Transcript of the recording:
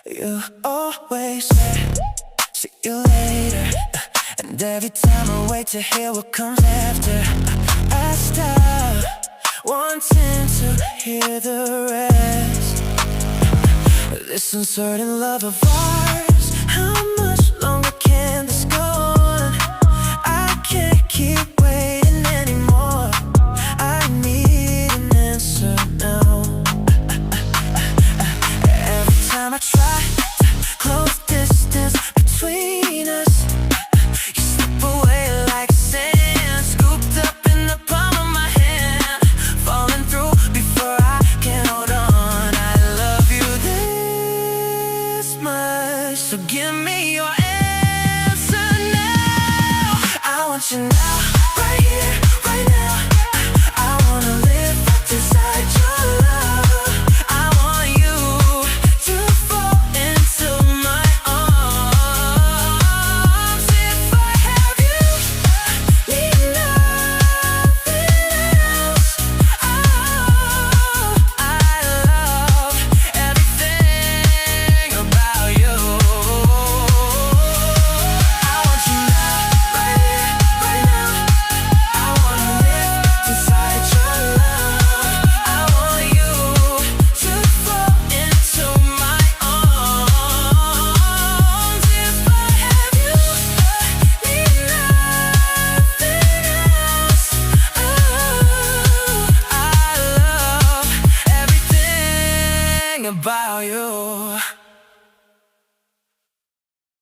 You always say, see you later, and every time I wait to hear what comes after, I stop wanting to hear the rest. This uncertain love of ours, how much longer can this go on? I can't keep waiting anymore. I need an answer now. Every time I try to close distance between us, you slip away like sand, scooped up in the palm of my hand, falling through before I can hold on. I love you this much, so give me your answer now. I want you now.